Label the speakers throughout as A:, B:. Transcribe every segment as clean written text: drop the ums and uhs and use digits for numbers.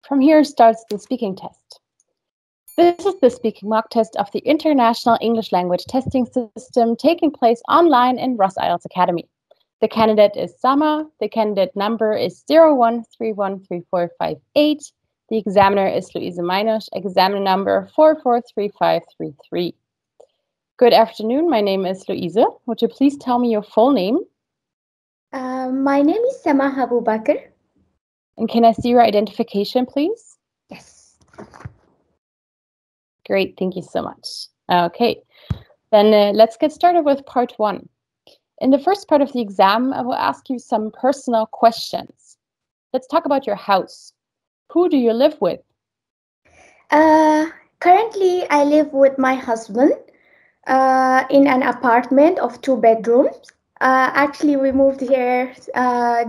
A: From here starts the speaking test. This is the speaking mock test of the International English Language Testing System taking place online in Ross IELTS Academy. The candidate is Sama. The candidate number is 01313458. The examiner is Luise Meinosch, examiner number 443533. Good afternoon, my name is Luise. Would you please tell me your full name?
B: My name is Sama Abubakar.
A: And can I see your identification, please?
B: Yes.
A: Great, thank you so much. Okay, then let's get started with part one. In the first part of the exam, I will ask you some personal questions. Let's talk about your house. Who do you live with?
B: Currently, I live with my husband in an apartment of 2 bedrooms. Actually, we moved here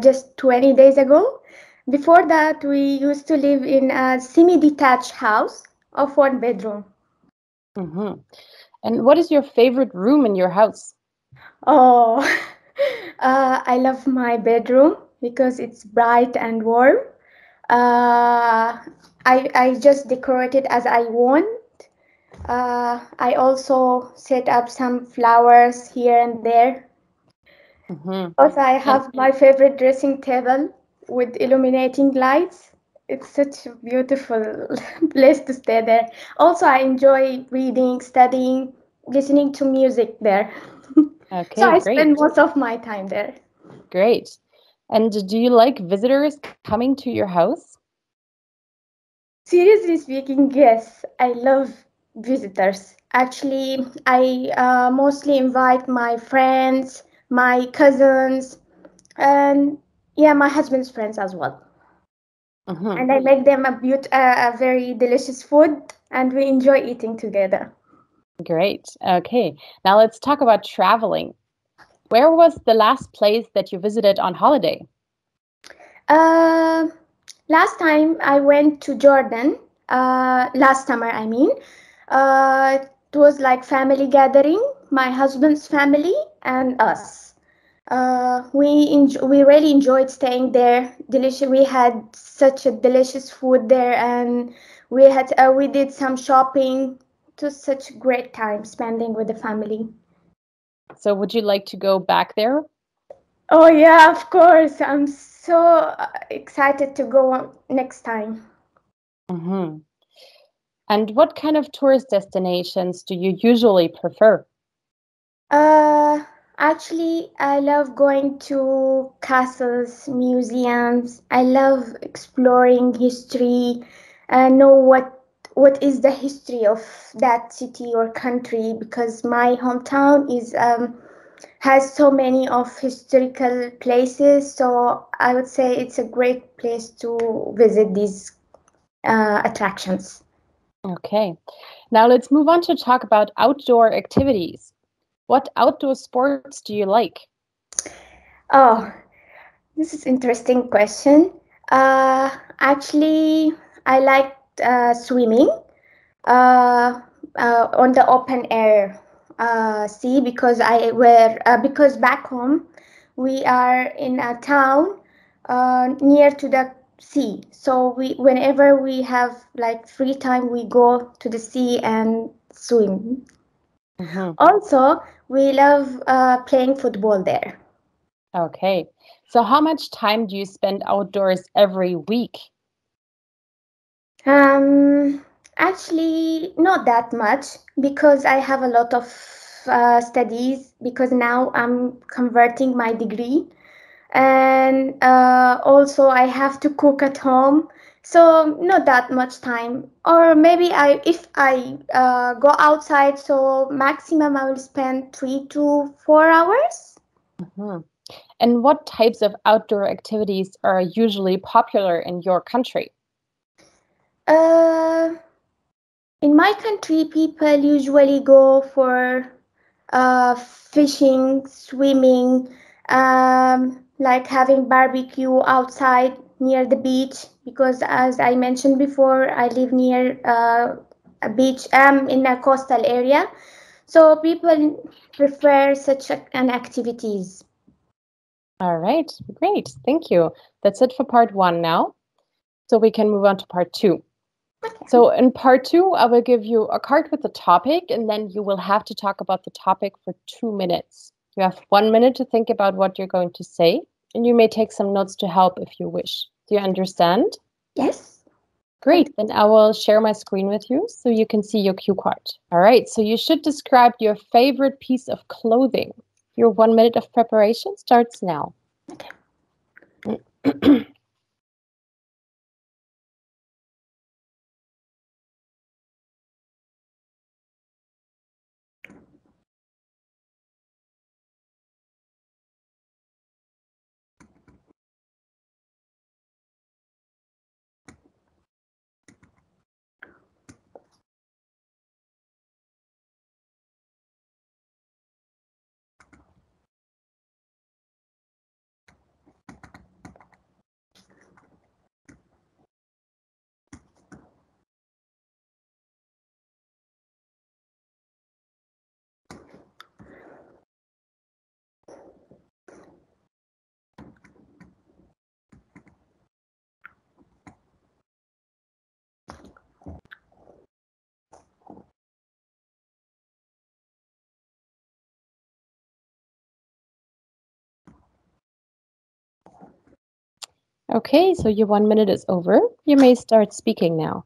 B: just 20 days ago. Before that, we used to live in a semi-detached house of 1 bedroom.
A: Mm-hmm. And what is your favorite room in your house?
B: Oh, I love my bedroom because it's bright and warm. I just decorate it as I want. I also set up some flowers here and there.
A: Mm-hmm.
B: Also, I have my favorite dressing table with illuminating lights. It's such a beautiful place to stay there. Also, I enjoy reading, studying, listening to music there.
A: Okay,
B: So I
A: great.
B: spend most of my time there.
A: Great. And do you like visitors coming to your house?
B: Seriously speaking, yes, I love visitors. Actually, I mostly invite my friends, my cousins, and yeah, my husband's friends as well.
A: Mm-hmm.
B: And I make them a very delicious food, and we enjoy eating together.
A: Great. Okay, now let's talk about traveling. Where was the last place that you visited on holiday?
B: Last time I went to Jordan, last summer, I mean. It was like family gathering, my husband's family and us. We really enjoyed staying there. Delicious. We had such a delicious food there, and we did some shopping. It was such a great time spending with the family.
A: So would you like to go back there?
B: Oh yeah, of course. I'm so excited to go next time.
A: Mm-hmm. And what kind of tourist destinations do you usually prefer?
B: Uh, Actually, I love going to castles, museums. I love exploring history and know what is the history of that city or country, because my hometown is has so many of historical places. So I would say it's a great place to visit these attractions.
A: Okay, now let's move on to talk about outdoor activities. What outdoor sports do you like?
B: Oh, this is interesting question. Actually, I like swimming on the open air sea, because because back home we are in a town near to the sea. So whenever we have like free time, we go to the sea and swim.
A: Mm-hmm.
B: Also, we love playing football there.
A: Okay, so how much time do you spend outdoors every week?
B: Actually, not that much, because I have a lot of studies, because now I'm converting my degree, and also I have to cook at home, so not that much time. Or maybe if I go outside, so maximum I will spend 3 to 4 hours.
A: Mm-hmm. And what types of outdoor activities are usually popular in your country?
B: Uh, in my country, people usually go for fishing, swimming, like having barbecue outside near the beach. Because as I mentioned before, I live near a beach. In a coastal area, so people prefer such an activities.
A: All right, great, thank you. That's it for part one now. So we can move on to part 2.
B: Okay.
A: So in part 2, I will give you a card with the topic, and then you will have to talk about the topic for 2 minutes. You have 1 minute to think about what you're going to say, and you may take some notes to help if you wish. Do you understand?
B: Yes.
A: Great, then I will share my screen with you so you can see your cue card. All right, so you should describe your favorite piece of clothing. Your 1 minute of preparation starts now.
B: Okay.
A: Okay, so your 1 minute is over. You may start speaking now.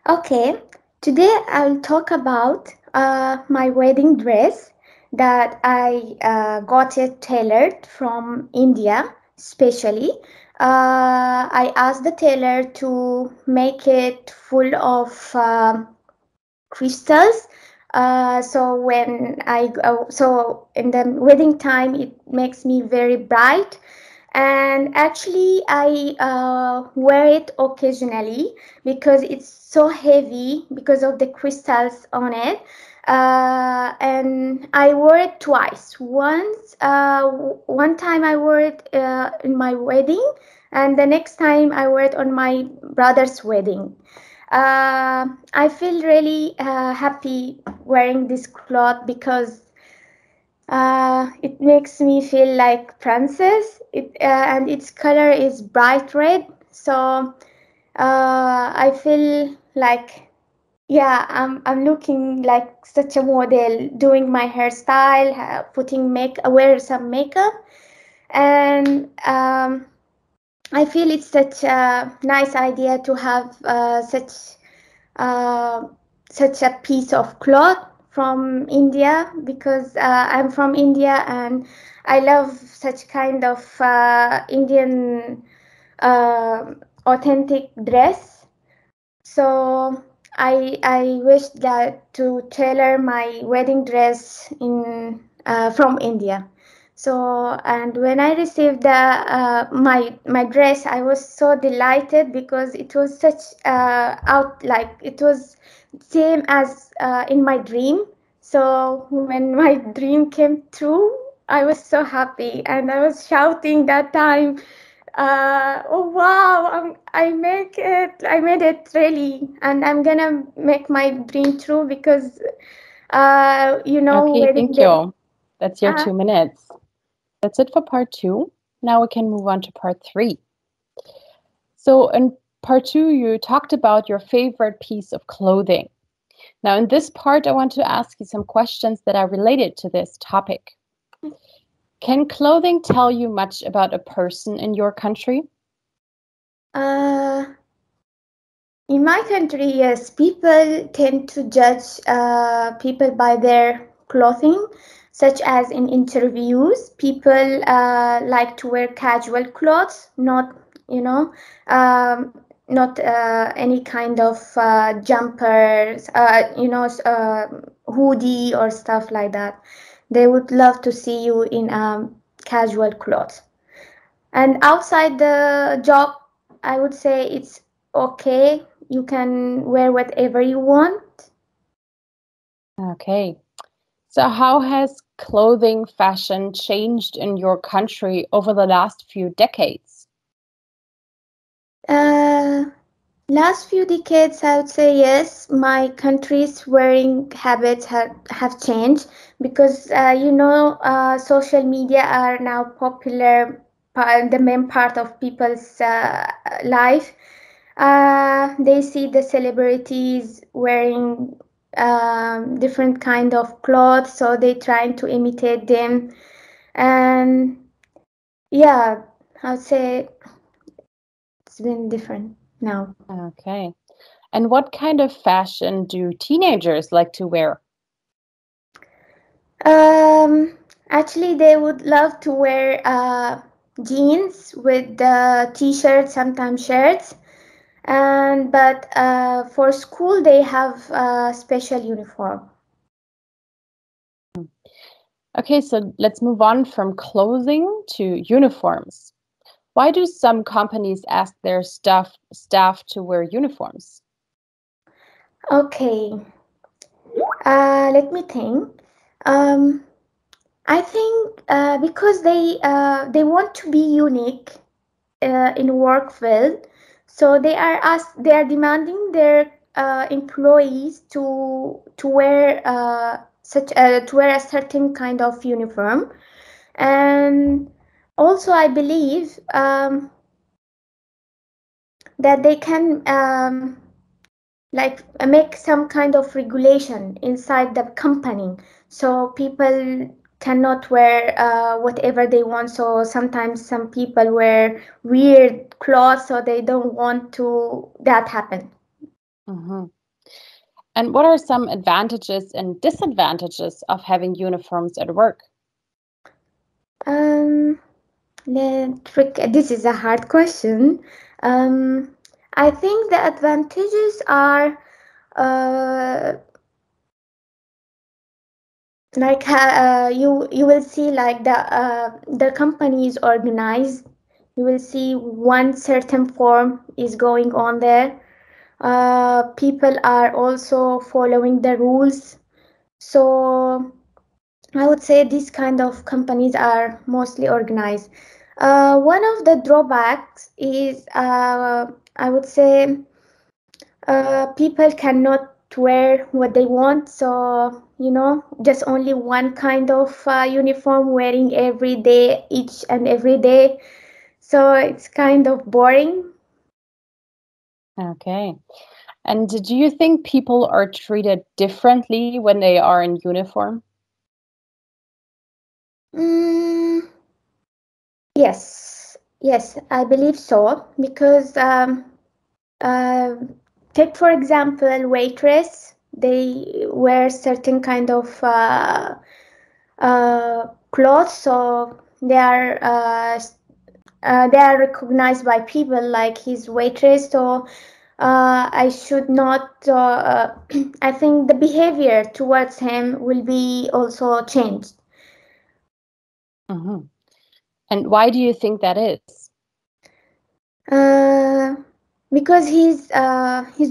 B: Okay, today I'll talk about my wedding dress that I got it tailored from India, specially. I asked the tailor to make it full of crystals. So in the wedding time, it makes me very bright, and actually I wear it occasionally because it's so heavy because of the crystals on it. And I wore it twice. One time I wore it in my wedding, and the next time I wore it on my brother's wedding. I feel really happy wearing this cloth because it makes me feel like princess. And its color is bright red, so I feel like, yeah, I'm looking like such a model, doing my hairstyle, wear some makeup, and I feel it's such a nice idea to have uh, such a piece of cloth from India, because I'm from India and I love such kind of Indian authentic dress. So I wish that to tailor my wedding dress in from India. So, and when I received my dress, I was so delighted because it was such it was same as in my dream. So when my dream came true, I was so happy and I was shouting that time, oh wow, I made it really, and I'm gonna make my dream true because
A: Okay,
B: wedding
A: thank
B: day.
A: you. That's your 2 minutes. That's it for part 2. Now we can move on to part 3. So in part 2, you talked about your favorite piece of clothing. Now in this part, I want to ask you some questions that are related to this topic. Can clothing tell you much about a person in your country?
B: Uh, in my country, yes, people tend to judge people by their clothing, such as in interviews. People like to wear casual clothes, not, not any kind of jumpers, hoodie or stuff like that. They would love to see you in casual clothes. And outside the job, I would say it's okay. You can wear whatever you want.
A: Okay. So how has clothing fashion changed in your country over the last few decades?
B: Uh, Last few decades, I would say yes. My country's wearing habits have changed because social media are now popular the main part of people's life. They see the celebrities wearing different kind of clothes, so they trying to imitate them. And yeah, I'd say it's been different now.
A: Okay. And what kind of fashion do teenagers like to wear?
B: Actually, they would love to wear jeans with t-shirts, sometimes shirts. But for school, they have a special uniform.
A: Okay, so let's move on from clothing to uniforms. Why do some companies ask their staff to wear uniforms?
B: Okay, let me think. I think because they want to be unique in work field, so they are demanding their employees to wear to wear a certain kind of uniform. And also I believe that they can like make some kind of regulation inside the company, so people cannot wear whatever they want. So sometimes some people wear weird clothes, so they don't want to that happen.
A: Mm-hmm. And what are some advantages and disadvantages of having uniforms at work?
B: This is a hard question. I think the advantages are like you will see like the company is organized. You will see one certain form is going on there. People are also following the rules. So I would say these kind of companies are mostly organized. One of the drawbacks is I would say people cannot wear what they want. So, just only one kind of uniform wearing every day, each and every day. So it's kind of boring.
A: Okay. And do you think people are treated differently when they are in uniform?
B: Mm, yes, I believe so. Because uh, take for example waitress. They wear certain kind of clothes, so they are recognized by people like his waitress. So I should not. I think the behavior towards him will be also changed.
A: Mm-hmm. And why do you think that is?
B: Uh, because he's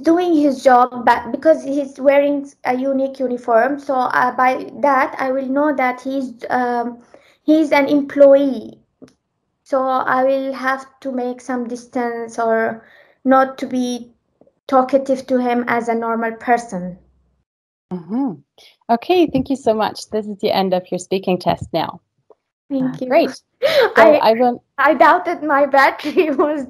B: doing his job, but because he's wearing a unique uniform, so by that I will know that he's an employee. So I will have to make some distance or not to be talkative to him as a normal person.
A: Mm-hmm. Okay, thank you so much. This is the end of your speaking test now.
B: Thank you.
A: Great. So
B: I I doubted my battery was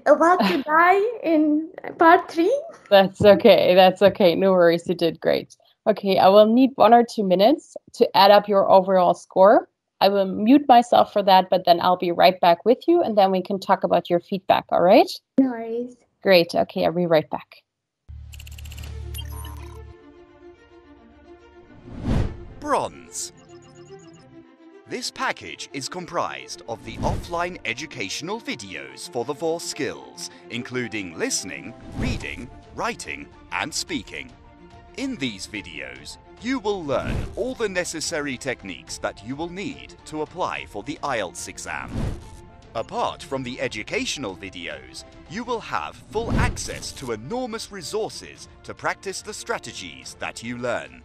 B: about to die in part 3.
A: That's okay. That's okay. No worries. You did great. Okay, I will need 1 or 2 minutes to add up your overall score. I will mute myself for that, but then I'll be right back with you and then we can talk about your feedback. All right?
B: No worries.
A: Great. Okay, I'll be right back.
C: Bronze. This package is comprised of the offline educational videos for the 4 skills, including listening, reading, writing, and speaking. In these videos, you will learn all the necessary techniques that you will need to apply for the IELTS exam. Apart from the educational videos, you will have full access to enormous resources to practice the strategies that you learn.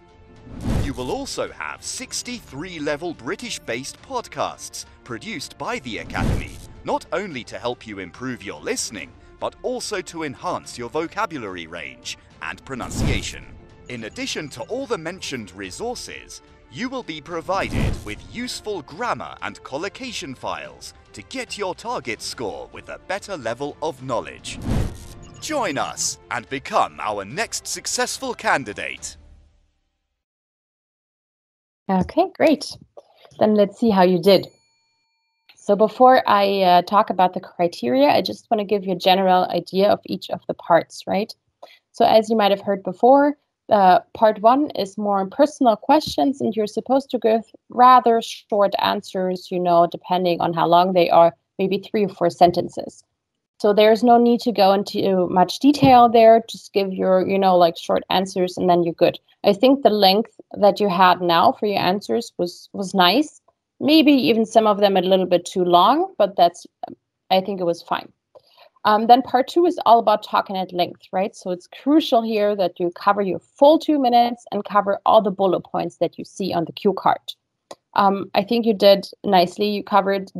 C: You will also have 63 level British-based podcasts produced by the Academy, not only to help you improve your listening, but also to enhance your vocabulary range and pronunciation. In addition to all the mentioned resources, You will be provided with useful grammar and collocation files to get your target score with a better level of knowledge. Join us and become our next successful candidate.
A: Okay, great. Then let's see how you did. So before I talk about the criteria, I just want to give you a general idea of each of the parts, right? So as you might have heard before, part 1 is more personal questions, and you're supposed to give rather short answers, depending on how long they are, maybe 3 or 4 sentences. So there's no need to go into much detail there. Just give your, short answers, and then you're good. I think the length that you had now for your answers was nice. Maybe even some of them a little bit too long, but I think it was fine. Then part 2 is all about talking at length, right? So it's crucial here that you cover your full 2 minutes and cover all the bullet points that you see on the cue card. I think you did nicely. You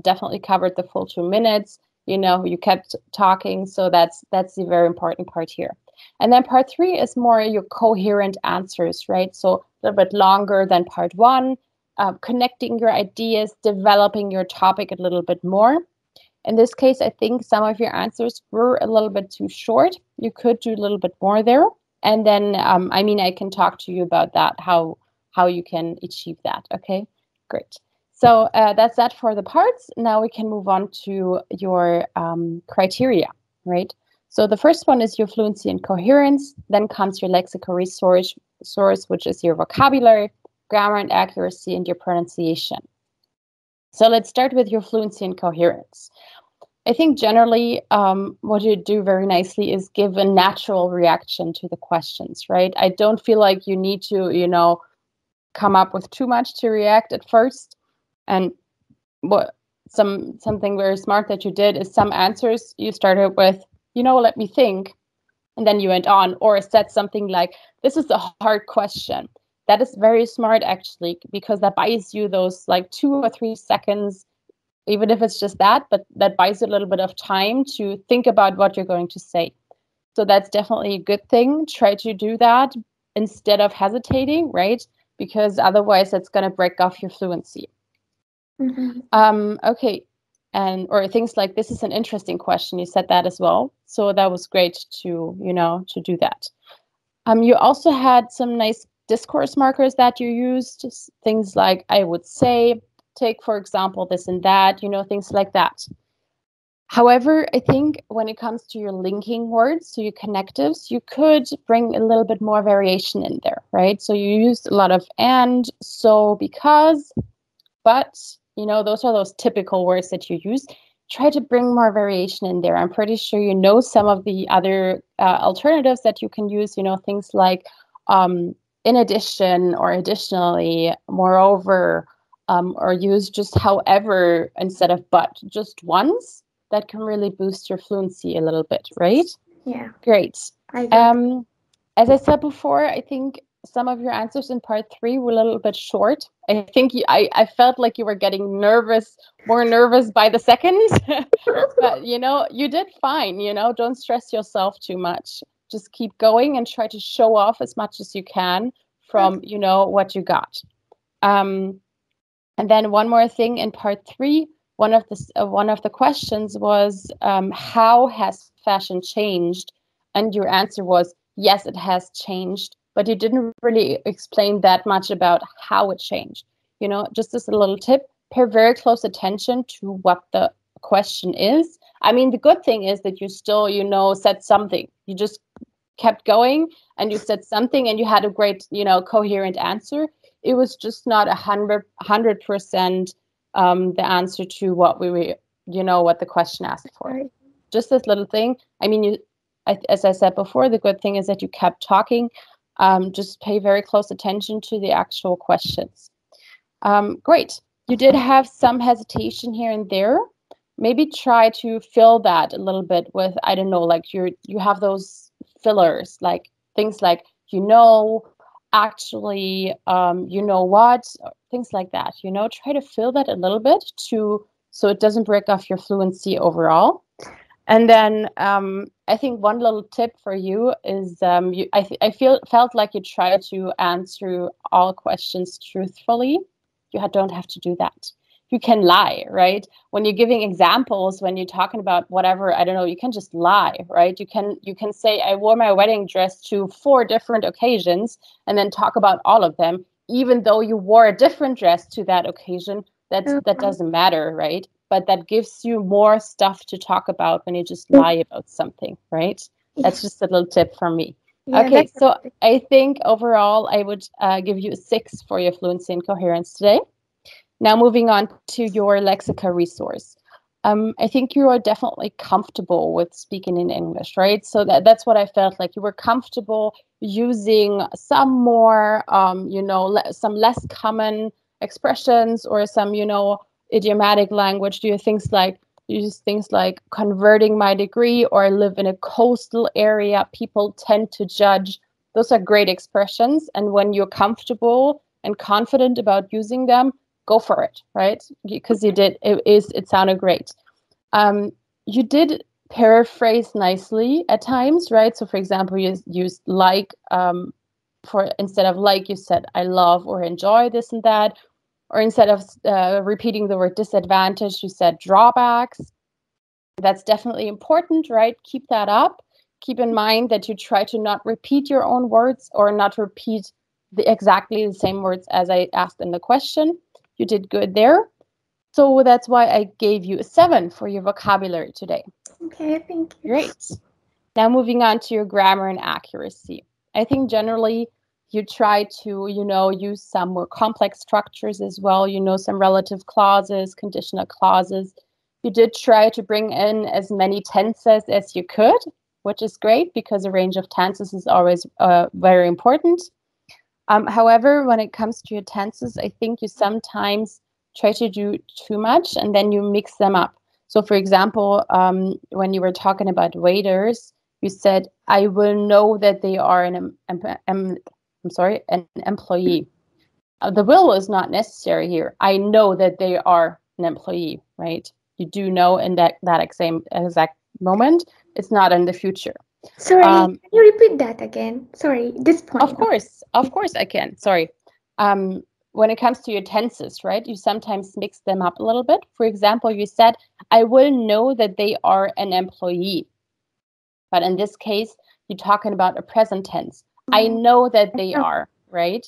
A: definitely covered the full 2 minutes. You kept talking. So that's the very important part here. And then part 3 is more your coherent answers, right? So a little bit longer than part 1, connecting your ideas, developing your topic a little bit more. In this case, I think some of your answers were a little bit too short. You could do a little bit more there. And then, I can talk to you about that, how you can achieve that. Okay, great. So that's that for the parts. Now we can move on to your criteria, right? So the first one is your fluency and coherence. Then comes your lexical resource, which is your vocabulary, grammar and accuracy, and your pronunciation. So let's start with your fluency and coherence. I think generally what you do very nicely is give a natural reaction to the questions, right? I don't feel like you need to, come up with too much to react at first. And something very smart that you did is some answers you started with, let me think, and then you went on, or said something like, this is a hard question. That is very smart, actually, because that buys you those 2 or 3 seconds, even if it's just that, but that buys you a little bit of time to think about what you're going to say. So that's definitely a good thing. Try to do that instead of hesitating, right? Because otherwise it's going to break off your fluency. Mm-hmm. Okay. Or things like, this is an interesting question. You said that as well. So that was great to do that. You also had some nice discourse markers that you used, things like, I would say, take, for example, this and that, things like that. However, I think when it comes to your linking words, so your connectives, you could bring a little bit more variation in there, right? So you used a lot of and, so, because, but, those are those typical words that you use. Try to bring more variation in there. I'm pretty sure you know some of the other alternatives that you can use, things like in addition or additionally, moreover, or use just however instead of but, just once. That can really boost your fluency a little bit, right?
B: Yeah.
A: Great. As I said before, I think some of your answers in part 3 were a little bit short. I think I felt like you were getting more nervous by the second. But, you did fine, don't stress yourself too much. Just keep going and try to show off as much as you can from, what you got. And then one more thing in part 3, one of the questions was, how has fashion changed? And your answer was, yes, it has changed, but you didn't really explain that much about how it changed. Just as a little tip, pay very close attention to what the question is. The good thing is that you still, said something. You just kept going and you said something and you had a great, coherent answer. It was just not 100% the answer to what we were, what the question asked for. Right. Just this little thing. As I said before, the good thing is that you kept talking. Just pay very close attention to the actual questions. Great. You did have some hesitation here and there. Maybe try to fill that a little bit with, I don't know, like you have those fillers, like things like, actually, what, things like that, try to fill that a little bit so it doesn't break off your fluency overall. And then I think one little tip for you is I felt like you try to answer all questions truthfully. You don't have to do that. You can lie, right? When you're giving examples, when you're talking about whatever, I don't know, you can just lie, right? You can say I wore my wedding dress to 4 different occasions and then talk about all of them, even though you wore a different dress to that occasion. That doesn't matter, right? But that gives you more stuff to talk about when you just lie about something, right? That's just a little tip from me.
B: Yeah,
A: Okay, so I think overall I would give you a 6 for your fluency and coherence today. Now moving on to your Lexical Resource. I think you are definitely comfortable with speaking in English, right? So that's what I felt like. You were comfortable using some more, some less common expressions or some, idiomatic language. Do you use things like converting my degree or live in a coastal area? People tend to judge. Those are great expressions. And when you're comfortable and confident about using them, go for it, right? Because you did. It sounded great. You did paraphrase nicely at times, right? So, for example, you used like for instead of like, you said I love or enjoy this and that, or instead of repeating the word disadvantage, you said drawbacks. That's definitely important, right? Keep that up. Keep in mind that you try to not repeat your own words or not repeat exactly the same words as I asked in the question. You did good there. So that's why I gave you a 7 for your vocabulary today.
B: Okay, thank you.
A: Great. Now moving on to your grammar and accuracy. I think generally you try to, use some more complex structures as well, some relative clauses, conditional clauses. You did try to bring in as many tenses as you could, which is great because a range of tenses is always very important. However, when it comes to your tenses, I think you sometimes try to do too much and then you mix them up. So, for example, when you were talking about waiters, you said, I will know that they are an employee. The will is not necessary here. I know that they are an employee, right? You do know in that exact moment. It's not in the future.
B: Sorry, can you repeat that again? Sorry, this point.
A: Of course I can. Sorry. When it comes to your tenses, right, you sometimes mix them up a little bit. For example, you said, I will know that they are an employee. But in this case, you're talking about a present tense. I know that they are, right?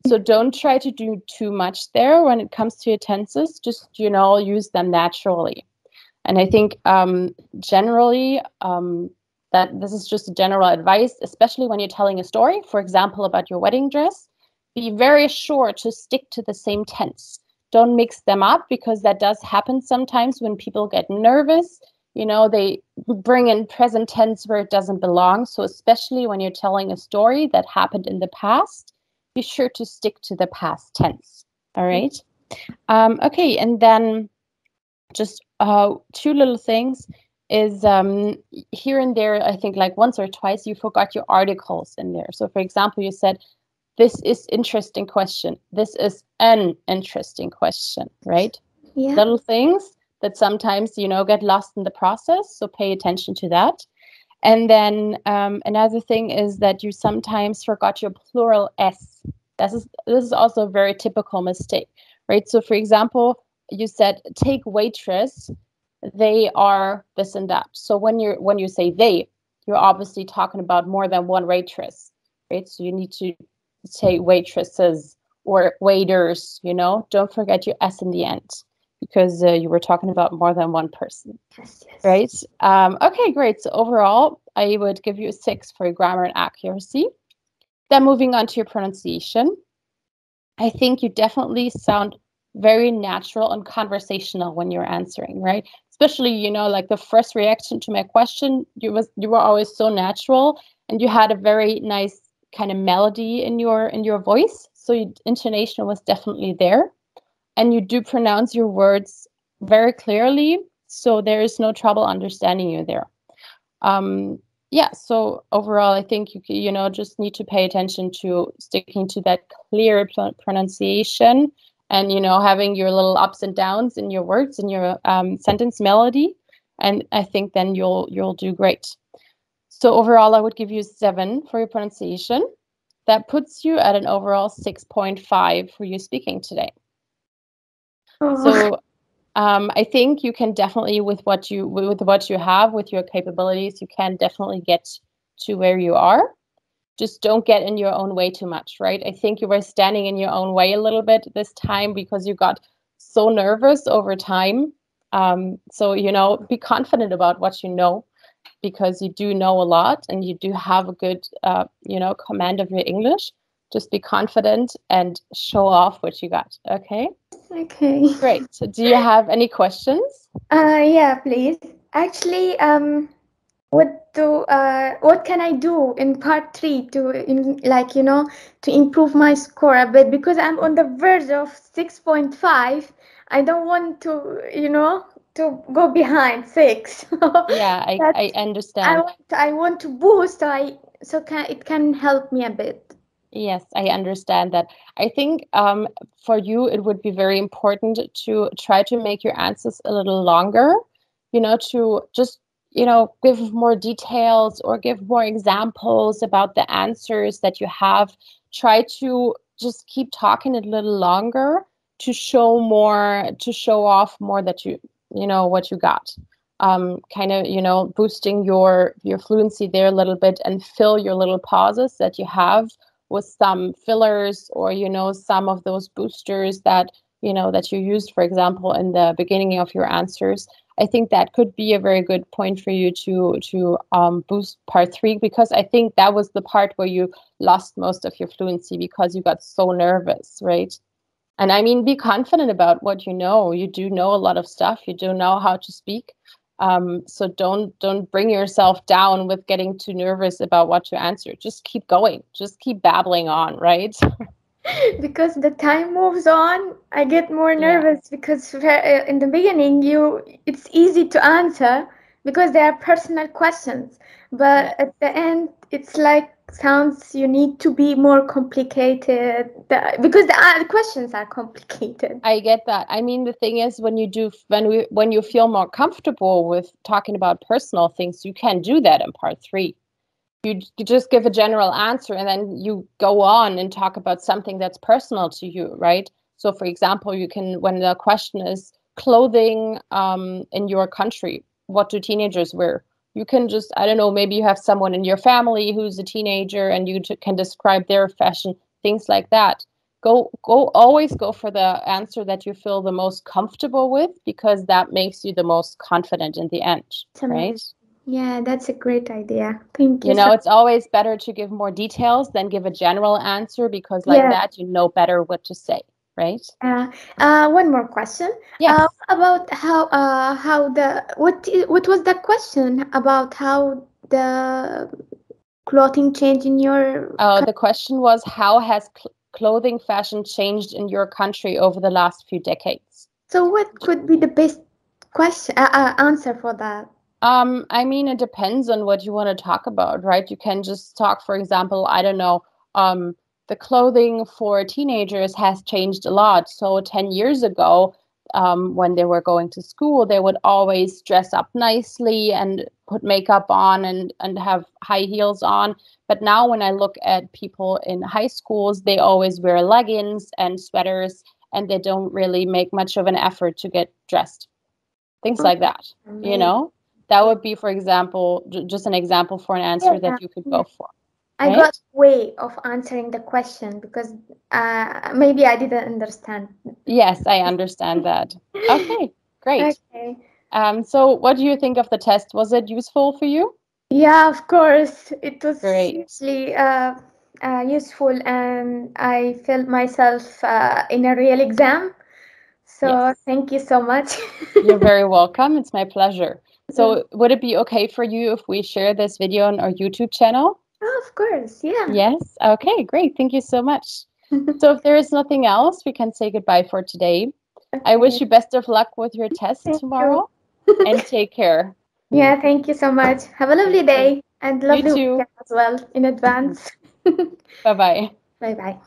A: So don't try to do too much there when it comes to your tenses. Just, use them naturally. And I think generally, that this is just a general advice, especially when you're telling a story, for example, about your wedding dress. Be very sure to stick to the same tense. Don't mix them up because that does happen sometimes when people get nervous. They bring in present tense where it doesn't belong. So especially when you're telling a story that happened in the past, be sure to stick to the past tense. All right. Okay. And then just 2 little things is here and there, I think like once or twice you forgot your articles in there. So for example, you said, this is interesting question. This is an interesting question, right?
B: Yeah.
A: Little things that sometimes, get lost in the process. So pay attention to that. And then another thing is that you sometimes forgot your plural S. This is also a very typical mistake, right? So for example, you said, take waitress, they are this and that. So when you say they, you're obviously talking about more than one waitress, right? So you need to say waitresses or waiters, don't forget your S in the end because you were talking about more than one person.
B: Yes.
A: Right. Okay, great. So overall, I would give you a 6 for your grammar and accuracy. Then moving on to your pronunciation. I think you definitely sound very natural and conversational when you're answering, right? Especially, like the first reaction to my question, you were always so natural and you had a very nice kind of melody in your voice. So your intonation was definitely there. And you do pronounce your words very clearly. So there is no trouble understanding you there. So overall, I think you just need to pay attention to sticking to that clear pronunciation and, having your little ups and downs in your words and your sentence melody. And I think then you'll do great. So overall, I would give you 7 for your pronunciation. That puts you at an overall 6.5 for your speaking today.
B: Oh.
A: So I think you can definitely, with what you have, with your capabilities, you can definitely get to where you are. Just don't get in your own way too much, right? I think you were standing in your own way a little bit this time because you got so nervous over time. So, be confident about what you know, because you do know a lot and you do have a good, command of your English. Just be confident and show off what you got, okay?
B: Okay.
A: Great. So do you have any questions?
B: Yeah, please. Actually, what can I do in part 3 to improve my score a bit, because I'm on the verge of 6.5. I don't want to go behind 6.
A: Yeah, I understand.
B: I want to boost, it can help me a bit.
A: Yes, I understand that. I think for you, it would be very important to try to make your answers a little longer, to just, give more details or give more examples about the answers that you have. Try to just keep talking a little longer to show off more that what you got. Kind of, boosting your fluency there a little bit and fill your little pauses that you have with some fillers or some of those boosters that that you used, for example, in the beginning of your answers. I think that could be a very good point for you to boost part 3, because I think that was the part where you lost most of your fluency because you got so nervous, right? And I mean, be confident about what you know. You do know a lot of stuff. You do know how to speak. So don't bring yourself down with getting too nervous about what to answer. Just keep going. Just keep babbling on, right?
B: Because the time moves on, I get more nervous, because in the beginning it's easy to answer because they are personal questions, but at the end it's like sounds you need to be more complicated because the questions are complicated.
A: I get that. I mean, the thing is, when you feel more comfortable with talking about personal things, you can do that in part 3. You just give a general answer and then you go on and talk about something that's personal to you, right? So, for example, you can, when the question is clothing in your country, what do teenagers wear? You can just, I don't know, maybe you have someone in your family who's a teenager and you can describe their fashion, things like that. Always go for the answer that you feel the most comfortable with, because that makes you the most confident in the end, right?
B: Yeah, that's a great idea. Thank you.
A: It's always better to give more details than give a general answer, because that you know better what to say, right?
B: One more question.
A: Yes.
B: About what was the question about how the clothing changed in your
A: The question was, how has clothing fashion changed in your country over the last few decades?
B: So what could be the best question answer for that?
A: I mean, it depends on what you want to talk about, right? You can just talk, for example, I don't know, the clothing for teenagers has changed a lot. So 10 years ago, when they were going to school, they would always dress up nicely and put makeup on and have high heels on. But now when I look at people in high schools, they always wear leggings and sweaters, and they don't really make much of an effort to get dressed. Things like that, That would be, for example, just an example for an answer that you could go for.
B: I got a way of answering the question, because maybe I didn't understand.
A: Yes, I understand that. Okay, great.
B: Okay.
A: So what do you think of the test? Was it useful for you?
B: Yeah, of course. It was
A: Great.
B: hugely useful, and I felt myself in a real exam. So thank you so much.
A: You're very welcome. It's my pleasure. So would it be okay for you if we share this video on our YouTube channel?
B: Oh, of course, yeah.
A: Yes? Okay, great. Thank you so much. So if there is nothing else, we can say goodbye for today. Okay. I wish you best of luck with your test tomorrow. And take care.
B: Yeah, thank you so much. Have a lovely day and lovely weekend as well in advance.
A: Bye-bye.
B: Bye-bye.